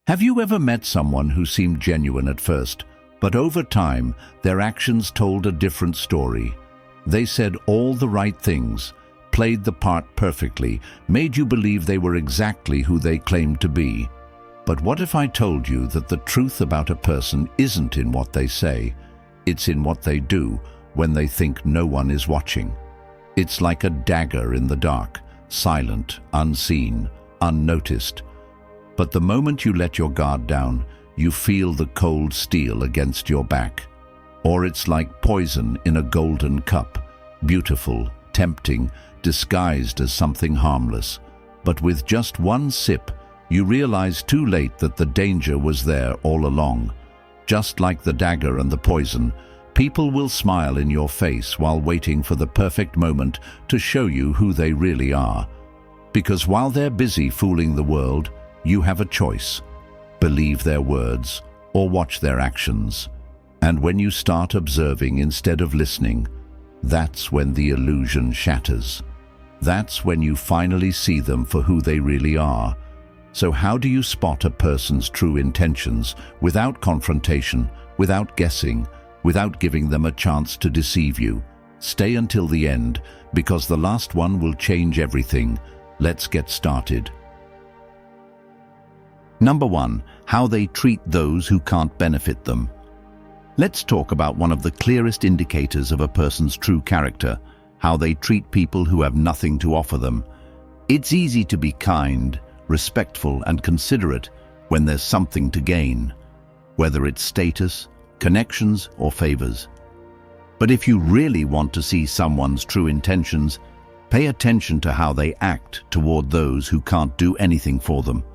Have you ever met someone who seemed genuine at first, but over time, their actions told a different story? They said all the right things, played the part perfectly, made you believe they were exactly who they claimed to be. But what if I told you that the truth about a person isn't in what they say, it's in what they do when they think no one is watching? It's like a dagger in the dark, silent, unseen, unnoticed. But the moment you let your guard down, you feel the cold steel against your back. Or it's like poison in a golden cup, beautiful, tempting, disguised as something harmless. But with just one sip, you realize too late that the danger was there all along. Just like the dagger and the poison, people will smile in your face while waiting for the perfect moment to show you who they really are. Because while they're busy fooling the world, you have a choice. Believe their words or watch their actions. And when you start observing instead of listening, that's when the illusion shatters. That's when you finally see them for who they really are. So how do you spot a person's true intentions without confrontation, without guessing, without giving them a chance to deceive you? Stay until the end, because the last one will change everything. Let's get started. Number 1, how they treat those who can't benefit them. Let's talk about one of the clearest indicators of a person's true character, how they treat people who have nothing to offer them. It's easy to be kind, respectful, and considerate when there's something to gain, whether it's status, connections, or favors. But if you really want to see someone's true intentions, pay attention to how they act toward those who can't do anything for them.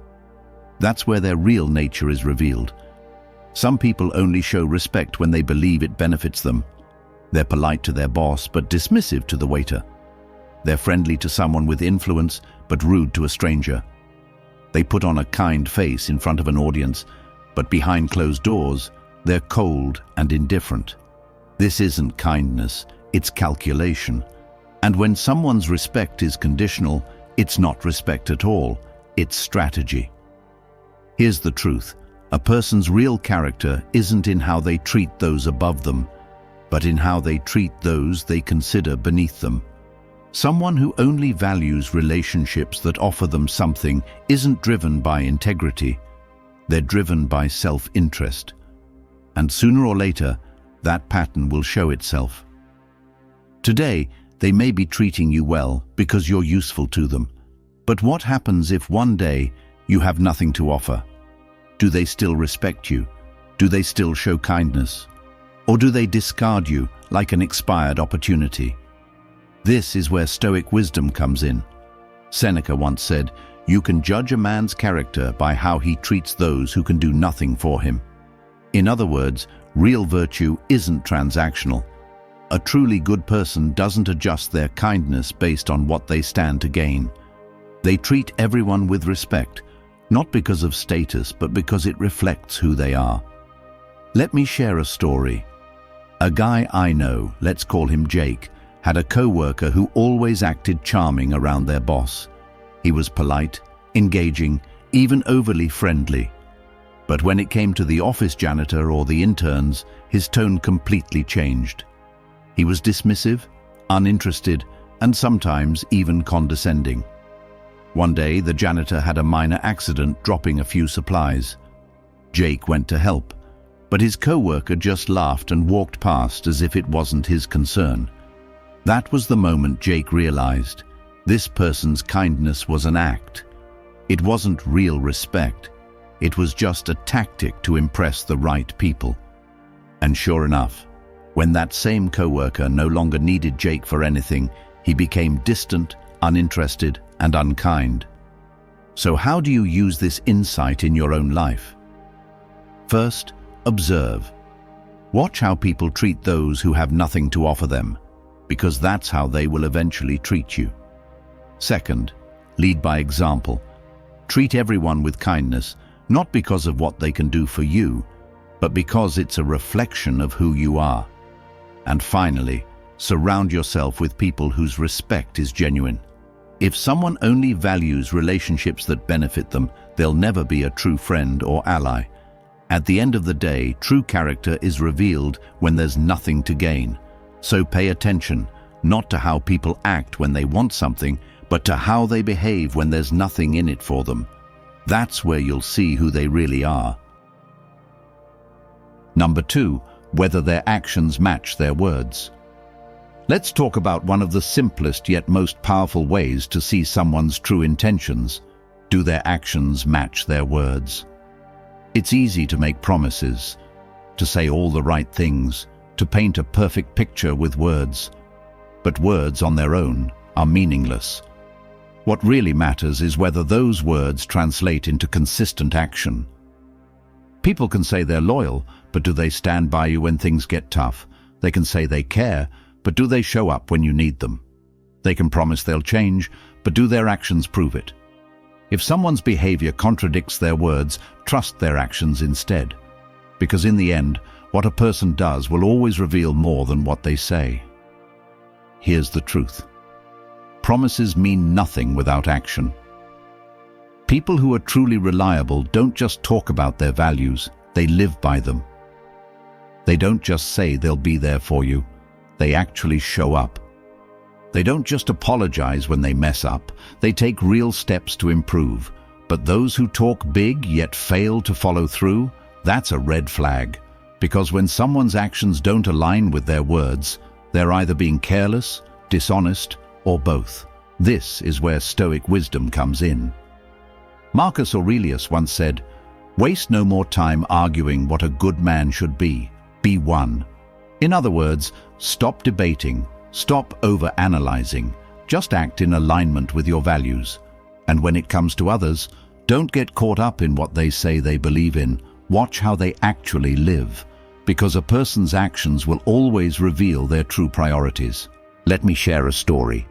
That's where their real nature is revealed. Some people only show respect when they believe it benefits them. They're polite to their boss, but dismissive to the waiter. They're friendly to someone with influence, but rude to a stranger. They put on a kind face in front of an audience, but behind closed doors, they're cold and indifferent. This isn't kindness, it's calculation. And when someone's respect is conditional, it's not respect at all, it's strategy. Here's the truth. A person's real character isn't in how they treat those above them, but in how they treat those they consider beneath them. Someone who only values relationships that offer them something isn't driven by integrity. They're driven by self-interest. And sooner or later, that pattern will show itself. Today, they may be treating you well because you're useful to them. But what happens if one day you have nothing to offer? Do they still respect you? Do they still show kindness? Or do they discard you like an expired opportunity? This is where Stoic wisdom comes in. Seneca once said, "You can judge a man's character by how he treats those who can do nothing for him." In other words, real virtue isn't transactional. A truly good person doesn't adjust their kindness based on what they stand to gain. They treat everyone with respect, not because of status, but because it reflects who they are. Let me share a story. A guy I know, let's call him Jake, had a co-worker who always acted charming around their boss. He was polite, engaging, even overly friendly. But when it came to the office janitor or the interns, his tone completely changed. He was dismissive, uninterested, and sometimes even condescending. One day, the janitor had a minor accident, dropping a few supplies. Jake went to help, but his co-worker just laughed and walked past as if it wasn't his concern. That was the moment Jake realized this person's kindness was an act. It wasn't real respect. It was just a tactic to impress the right people. And sure enough, when that same co-worker no longer needed Jake for anything, he became distant, uninterested, and unkind. So how do you use this insight in your own life? First, observe. Watch how people treat those who have nothing to offer them, because that's how they will eventually treat you. Second, lead by example. Treat everyone with kindness, not because of what they can do for you, but because it's a reflection of who you are. And finally, surround yourself with people whose respect is genuine. If someone only values relationships that benefit them, they'll never be a true friend or ally. At the end of the day, true character is revealed when there's nothing to gain. So pay attention, not to how people act when they want something, but to how they behave when there's nothing in it for them. That's where you'll see who they really are. Number 2, whether their actions match their words. Let's talk about one of the simplest yet most powerful ways to see someone's true intentions. Do their actions match their words? It's easy to make promises, to say all the right things, to paint a perfect picture with words. But words on their own are meaningless. What really matters is whether those words translate into consistent action. People can say they're loyal, but do they stand by you when things get tough? They can say they care, but do they show up when you need them? They can promise they'll change, but do their actions prove it? If someone's behavior contradicts their words, trust their actions instead. Because in the end, what a person does will always reveal more than what they say. Here's the truth. Promises mean nothing without action. People who are truly reliable don't just talk about their values, they live by them. They don't just say they'll be there for you, they actually show up. They don't just apologize when they mess up, they take real steps to improve. But those who talk big yet fail to follow through, that's a red flag. Because when someone's actions don't align with their words, they're either being careless, dishonest, or both. This is where Stoic wisdom comes in. Marcus Aurelius once said, "Waste no more time arguing what a good man should be one." In other words, stop debating, stop over-analyzing, just act in alignment with your values. And when it comes to others, don't get caught up in what they say they believe in, watch how they actually live. Because a person's actions will always reveal their true priorities. Let me share a story.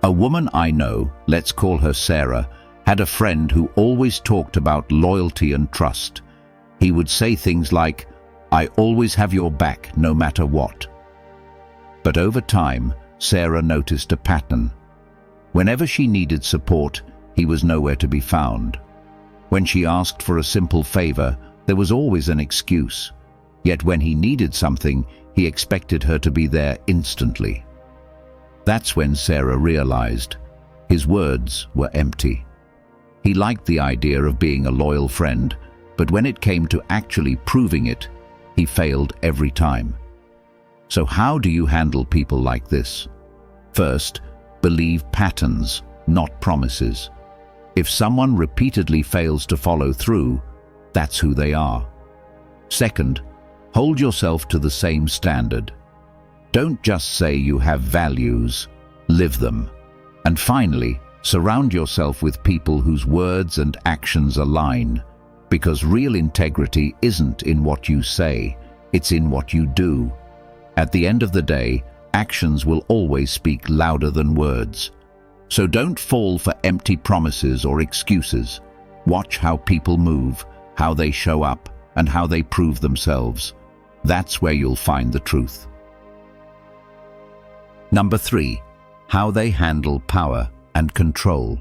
A woman I know, let's call her Sarah, had a friend who always talked about loyalty and trust. He would say things like, "I always have your back no matter what." But over time, Sarah noticed a pattern. Whenever she needed support, he was nowhere to be found. When she asked for a simple favor, there was always an excuse. Yet when he needed something, he expected her to be there instantly. That's when Sarah realized his words were empty. He liked the idea of being a loyal friend, but when it came to actually proving it, he failed every time. So how do you handle people like this? First, believe patterns, not promises. If someone repeatedly fails to follow through, that's who they are. Second, hold yourself to the same standard. Don't just say you have values, live them. And finally, surround yourself with people whose words and actions align, because real integrity isn't in what you say, it's in what you do. At the end of the day, actions will always speak louder than words. So don't fall for empty promises or excuses. Watch how people move, how they show up, and how they prove themselves. That's where you'll find the truth. Number 3, how they handle power and control.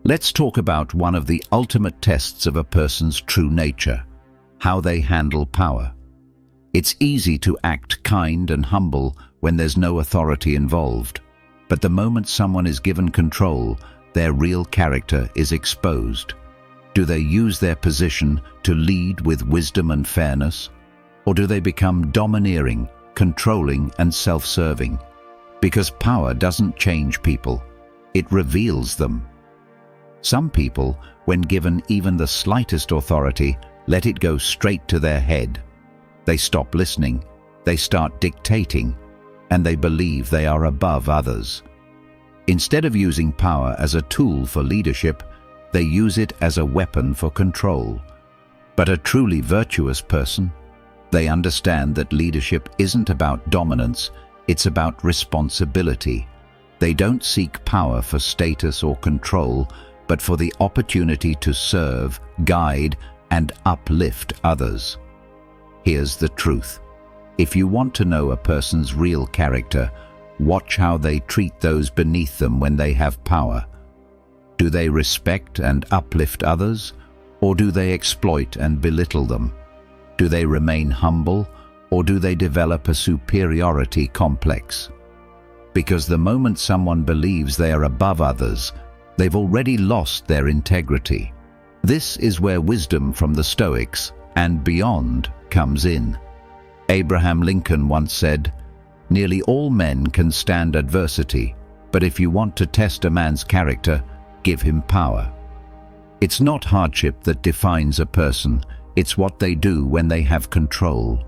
Let's talk about one of the ultimate tests of a person's true nature, how they handle power. It's easy to act kind and humble when there's no authority involved. But the moment someone is given control, their real character is exposed. Do they use their position to lead with wisdom and fairness? Or do they become domineering, controlling, and self-serving? Because power doesn't change people, it reveals them. Some people, when given even the slightest authority, let it go straight to their head. They stop listening, they start dictating, and they believe they are above others. Instead of using power as a tool for leadership, they use it as a weapon for control. But a truly virtuous person, they understand that leadership isn't about dominance, it's about responsibility. They don't seek power for status or control, but for the opportunity to serve, guide, and uplift others. Here's the truth. If you want to know a person's real character, Watch how they treat those beneath them when they have power. Do they respect and uplift others, or do they exploit and belittle them? Do they remain humble, or do they develop a superiority complex? Because the moment someone believes they are above others, they've already lost their integrity. This is where wisdom from the Stoics and beyond comes in. Abraham Lincoln once said, "Nearly all men can stand adversity, but if you want to test a man's character, give him power." It's not hardship that defines a person, it's what they do when they have control.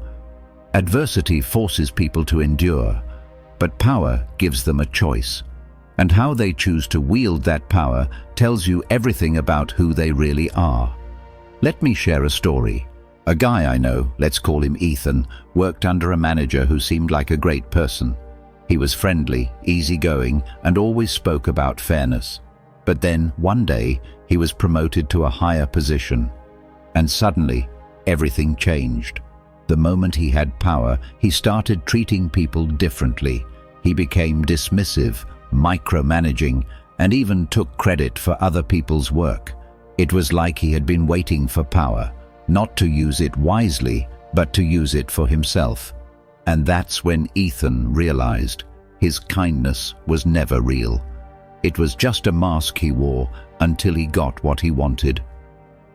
Adversity forces people to endure, but power gives them a choice. And how they choose to wield that power tells you everything about who they really are. Let me share a story. A guy I know, let's call him Ethan, worked under a manager who seemed like a great person. He was friendly, easygoing, and always spoke about fairness. But then, one day, he was promoted to a higher position. And suddenly, everything changed. The moment he had power, he started treating people differently. He became dismissive, micromanaging, and even took credit for other people's work. It was like he had been waiting for power, not to use it wisely, but to use it for himself. And that's when Ethan realized his kindness was never real. It was just a mask he wore until he got what he wanted.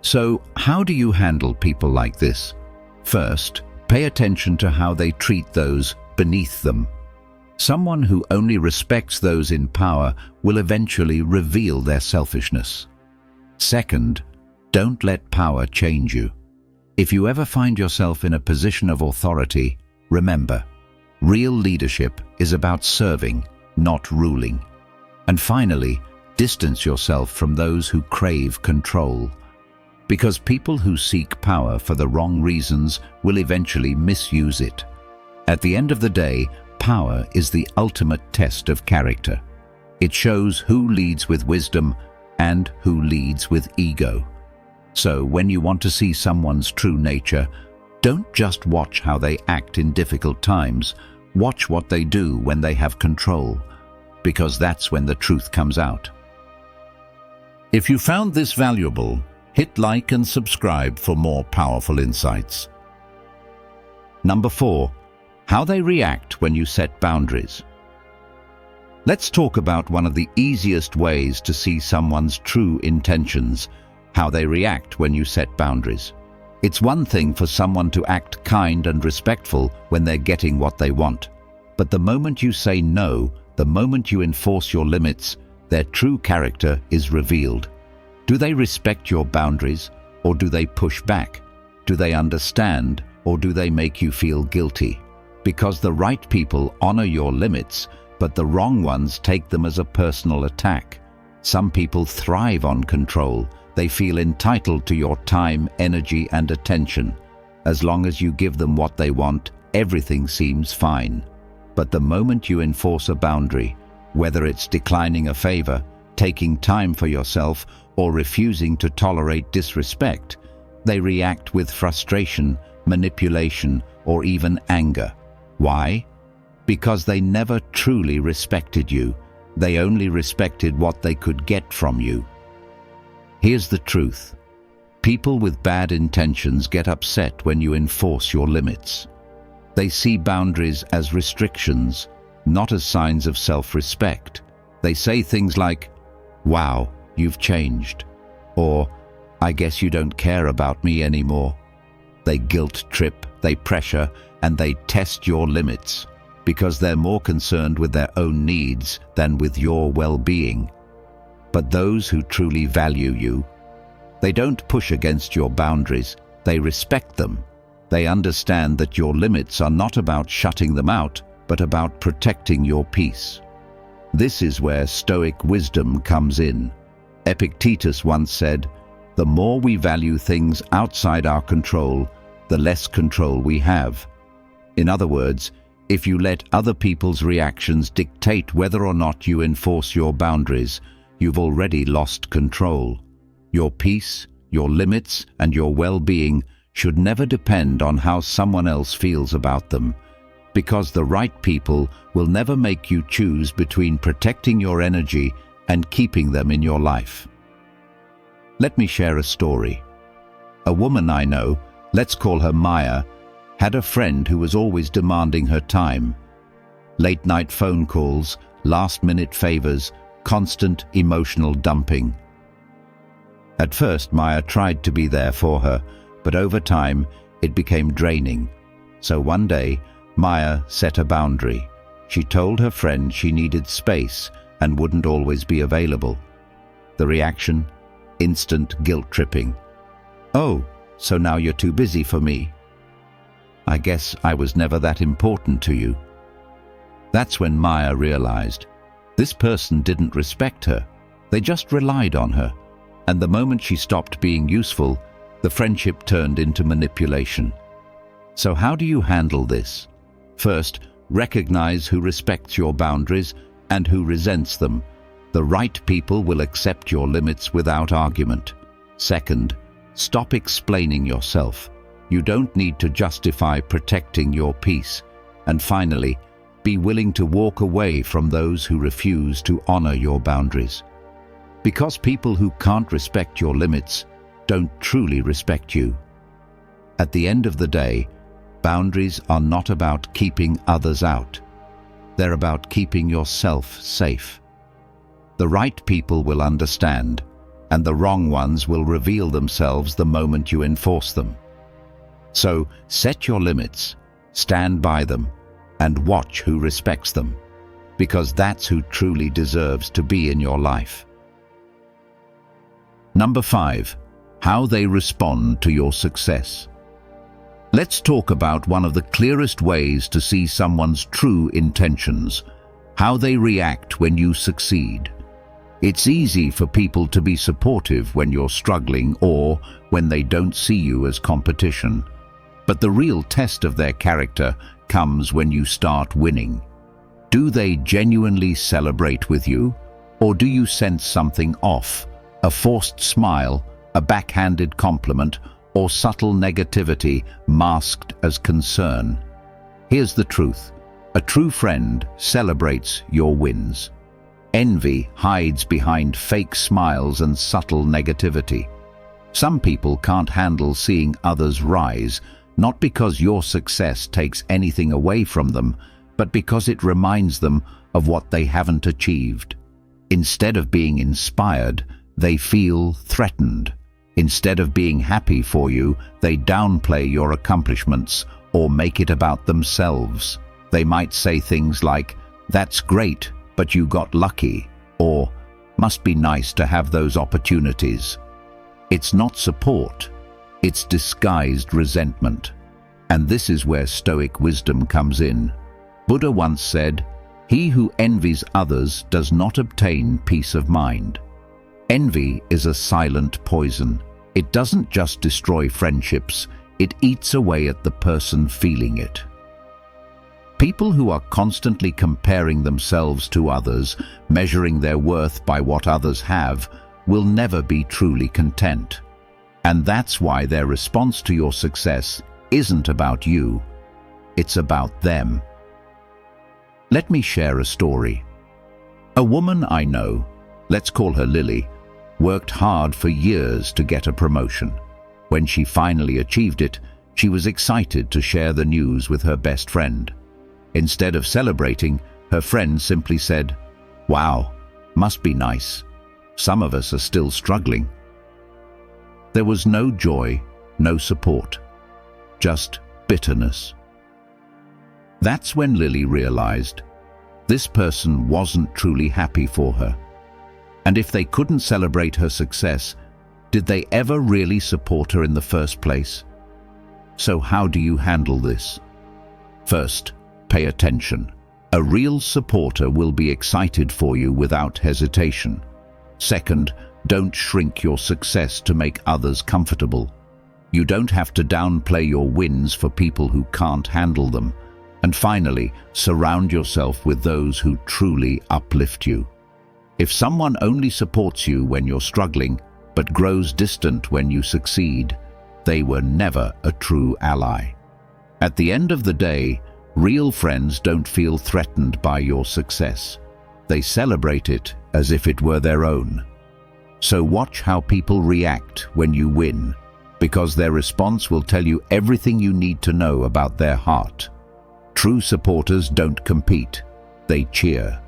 So, how do you handle people like this? First, pay attention to how they treat those beneath them. Someone who only respects those in power will eventually reveal their selfishness. Second, don't let power change you. If you ever find yourself in a position of authority, remember, real leadership is about serving, not ruling. And finally, distance yourself from those who crave control. Because people who seek power for the wrong reasons will eventually misuse it. At the end of the day, power is the ultimate test of character. It shows who leads with wisdom and who leads with ego. So when you want to see someone's true nature, don't just watch how they act in difficult times, watch what they do when they have control, because that's when the truth comes out. If you found this valuable, hit like and subscribe for more powerful insights. Number 4. How they react when you set boundaries. Let's talk about one of the easiest ways to see someone's true intentions, how they react when you set boundaries. It's one thing for someone to act kind and respectful when they're getting what they want. But the moment you say no, the moment you enforce your limits, their true character is revealed. Do they respect your boundaries, or do they push back? Do they understand, or do they make you feel guilty? Because the right people honor your limits, but the wrong ones take them as a personal attack. Some people thrive on control. They feel entitled to your time, energy, and attention. As long as you give them what they want, everything seems fine. But the moment you enforce a boundary, whether it's declining a favor, taking time for yourself, or refusing to tolerate disrespect, they react with frustration, manipulation, or even anger. Why? Because they never truly respected you. They only respected what they could get from you. Here's the truth. People with bad intentions get upset when you enforce your limits. They see boundaries as restrictions, not as signs of self-respect. They say things like, "Wow, you've changed," or "I guess you don't care about me anymore." They guilt trip, they pressure, and they test your limits, because they're more concerned with their own needs than with your well-being. But those who truly value you, they don't push against your boundaries, they respect them. They understand that your limits are not about shutting them out, but about protecting your peace. This is where Stoic wisdom comes in. Epictetus once said, "The more we value things outside our control, the less control we have." In other words, if you let other people's reactions dictate whether or not you enforce your boundaries, you've already lost control. Your peace, your limits, and your well-being should never depend on how someone else feels about them. because the right people will never make you choose between protecting your energy and keeping them in your life. Let me share a story. A woman I know, let's call her Maya, had a friend who was always demanding her time. Late-night phone calls, last-minute favors, constant emotional dumping. At first, Maya tried to be there for her, but over time, it became draining. So one day, Maya set a boundary. She told her friend she needed space and wouldn't always be available. The reaction? Instant guilt-tripping. "Oh, so now you're too busy for me. I guess I was never that important to you." That's when Maya realized this person didn't respect her. They just relied on her. And the moment she stopped being useful, the friendship turned into manipulation. So how do you handle this? First, recognize who respects your boundaries and who resents them. The right people will accept your limits without argument. Second, stop explaining yourself. You don't need to justify protecting your peace. And finally, be willing to walk away from those who refuse to honor your boundaries. Because people who can't respect your limits don't truly respect you. At the end of the day, boundaries are not about keeping others out. They're about keeping yourself safe. The right people will understand, and the wrong ones will reveal themselves the moment you enforce them. So, set your limits, stand by them, and watch who respects them, because that's who truly deserves to be in your life. Number 5. How they respond to your success. Let's talk about one of the clearest ways to see someone's true intentions, how they react when you succeed. It's easy for people to be supportive when you're struggling or when they don't see you as competition. But the real test of their character comes when you start winning. Do they genuinely celebrate with you, or do you sense something off? A forced smile, a backhanded compliment, or subtle negativity masked as concern? Here's the truth. A true friend celebrates your wins. Envy hides behind fake smiles and subtle negativity. Some people can't handle seeing others rise, not because your success takes anything away from them, but because it reminds them of what they haven't achieved. Instead of being inspired, they feel threatened. Instead of being happy for you, they downplay your accomplishments or make it about themselves. They might say things like, "That's great, but you got lucky," or "Must be nice to have those opportunities." It's not support, it's disguised resentment. And this is where Stoic wisdom comes in. Buddha once said, "He who envies others does not obtain peace of mind." Envy is a silent poison. It doesn't just destroy friendships, it eats away at the person feeling it. People who are constantly comparing themselves to others, measuring their worth by what others have, will never be truly content. And that's why their response to your success isn't about you, it's about them. Let me share a story. A woman I know, let's call her Lily, worked hard for years to get a promotion. When she finally achieved it, she was excited to share the news with her best friend. Instead of celebrating, her friend simply said, "Wow, must be nice. Some of us are still struggling." There was no joy, no support, just bitterness. That's when Lily realized this person wasn't truly happy for her. And if they couldn't celebrate her success, did they ever really support her in the first place? So how do you handle this? First, pay attention. A real supporter will be excited for you without hesitation. Second, don't shrink your success to make others comfortable. You don't have to downplay your wins for people who can't handle them. And finally, surround yourself with those who truly uplift you. If someone only supports you when you're struggling, but grows distant when you succeed, they were never a true ally. At the end of the day, Real friends don't feel threatened by your success. They celebrate it as if it were their own. So watch how people react when you win, because their response will tell you everything you need to know about their heart. True supporters don't compete, they cheer.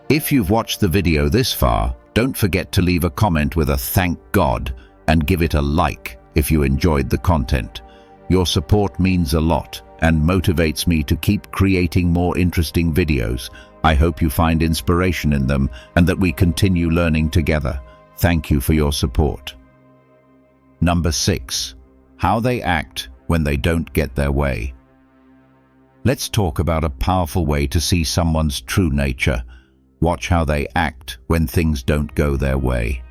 If you've watched the video this far, don't forget to leave a comment with a thank God and give it a like if you enjoyed the content. Your support means a lot and motivates me to keep creating more interesting videos. I hope you find inspiration in them and that we continue learning together. Thank you for your support. Number 6. How they act when they don't get their way. Let's talk about a powerful way to see someone's true nature. Watch how they act when things don't go their way.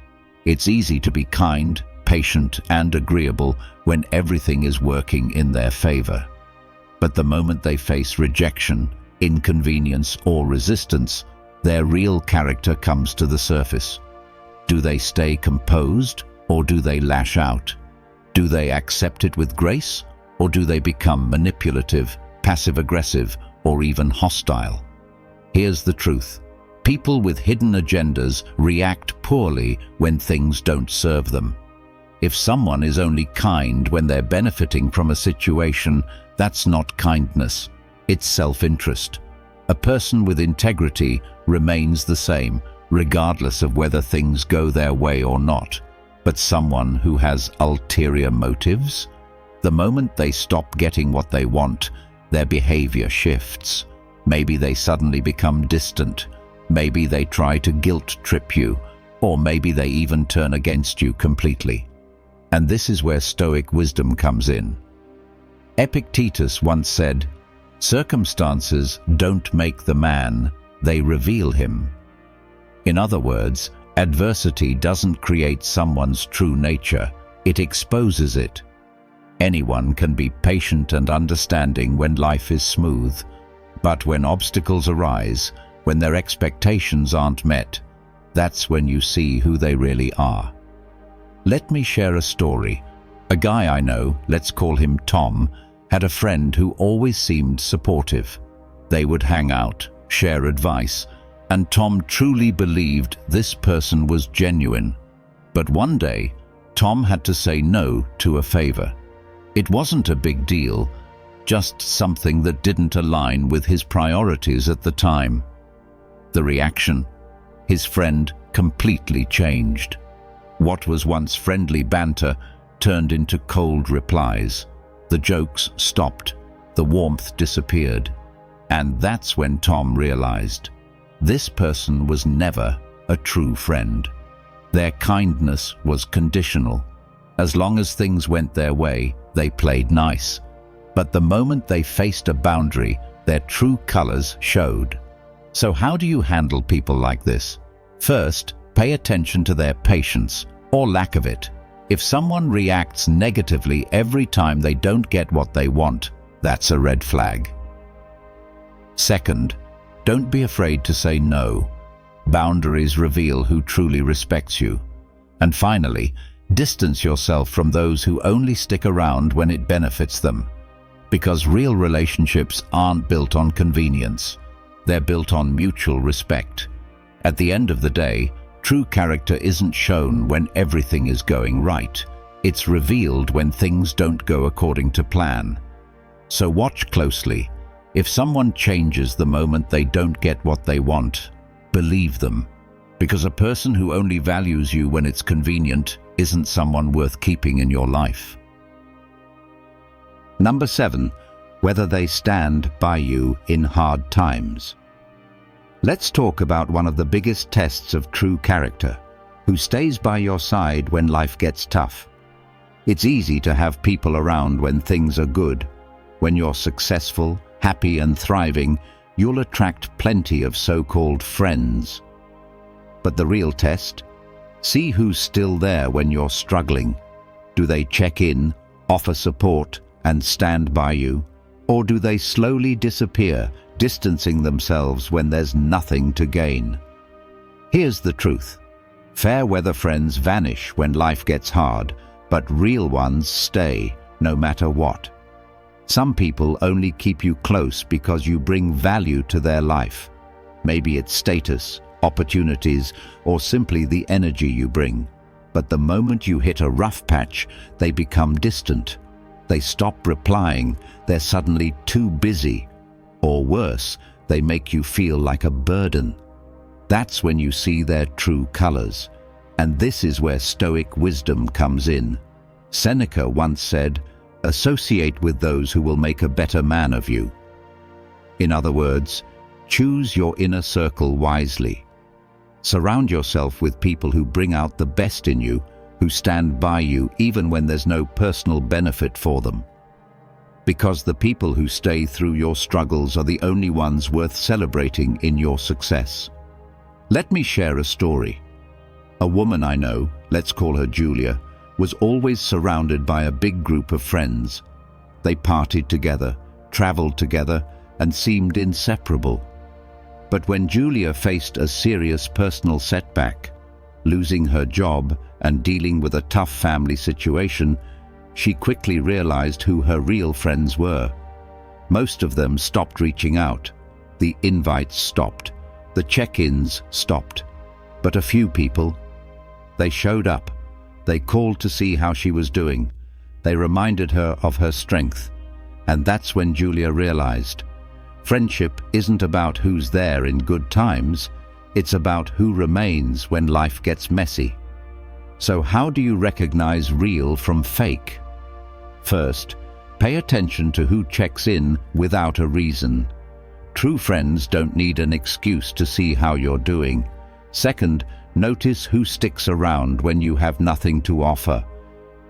It's easy to be kind, patient, and agreeable when everything is working in their favor. But the moment they face rejection, inconvenience, or resistance, their real character comes to the surface. Do they stay composed, or do they lash out? Do they accept it with grace, or do they become manipulative, passive-aggressive, or even hostile? Here's the truth. People with hidden agendas react poorly when things don't serve them. If someone is only kind when they're benefiting from a situation, that's not kindness, it's self-interest. A person with integrity remains the same, regardless of whether things go their way or not. But someone who has ulterior motives, the moment they stop getting what they want, their behavior shifts. Maybe they suddenly become distant. Maybe they try to guilt-trip you, or maybe they even turn against you completely. And this is where Stoic wisdom comes in. Epictetus once said, "Circumstances don't make the man, they reveal him." In other words, adversity doesn't create someone's true nature, it exposes it. Anyone can be patient and understanding when life is smooth, but when obstacles arise, when their expectations aren't met, that's when you see who they really are. Let me share a story. A guy I know, let's call him Tom, had a friend who always seemed supportive. They would hang out, share advice, and Tom truly believed this person was genuine. But one day, Tom had to say no to a favor. It wasn't a big deal, just something that didn't align with his priorities at the time. The reaction? His friend completely changed. What was once friendly banter turned into cold replies. The jokes stopped, the warmth disappeared. And that's when Tom realized this person was never a true friend. Their kindness was conditional. As long as things went their way, they played nice. But the moment they faced a boundary, their true colors showed. So how do you handle people like this? First, pay attention to their patience, or lack of it. If someone reacts negatively every time they don't get what they want, that's a red flag. Second, don't be afraid to say no. Boundaries reveal who truly respects you. And finally, distance yourself from those who only stick around when it benefits them. Because real relationships aren't built on convenience. They're built on mutual respect. At the end of the day, true character isn't shown when everything is going right. It's revealed when things don't go according to plan. So watch closely. If someone changes the moment they don't get what they want, believe them. Because a person who only values you when it's convenient isn't someone worth keeping in your life. Number 7. Whether they stand by you in hard times. Let's talk about one of the biggest tests of true character, who stays by your side when life gets tough. It's easy to have people around when things are good. When you're successful, happy and thriving, you'll attract plenty of so-called friends. But the real test? See who's still there when you're struggling. Do they check in, offer support, and stand by you? Or do they slowly disappear, distancing themselves when there's nothing to gain? Here's the truth. Fair weather friends vanish when life gets hard, but real ones stay, no matter what. Some people only keep you close because you bring value to their life. Maybe it's status, opportunities, or simply the energy you bring. But the moment you hit a rough patch, they become distant. They stop replying, they're suddenly too busy. Or worse, they make you feel like a burden. That's when you see their true colors. And this is where Stoic wisdom comes in. Seneca once said, "Associate with those who will make a better man of you." In other words, choose your inner circle wisely. Surround yourself with people who bring out the best in you, who stand by you even when there's no personal benefit for them. Because the people who stay through your struggles are the only ones worth celebrating in your success. Let me share a story. A woman I know, let's call her Julia, was always surrounded by a big group of friends. They partied together, traveled together, and seemed inseparable. But when Julia faced a serious personal setback, losing her job and dealing with a tough family situation, she quickly realized who her real friends were. Most of them stopped reaching out. The invites stopped. The check-ins stopped. But a few people, they showed up. They called to see how she was doing. They reminded her of her strength. And that's when Julia realized, friendship isn't about who's there in good times, it's about who remains when life gets messy. So how do you recognize real from fake? First, pay attention to who checks in without a reason. True friends don't need an excuse to see how you're doing. Second, notice who sticks around when you have nothing to offer.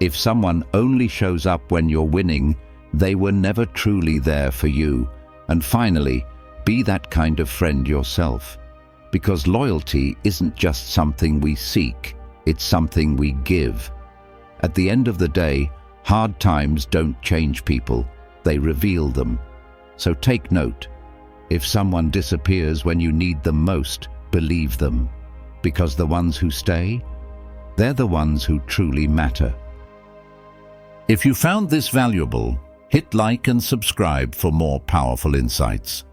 If someone only shows up when you're winning, they were never truly there for you. And finally, be that kind of friend yourself. Because loyalty isn't just something we seek, it's something we give. At the end of the day, hard times don't change people, they reveal them. So take note. If someone disappears when you need them most, believe them. Because the ones who stay, they're the ones who truly matter. If you found this valuable, hit like and subscribe for more powerful insights.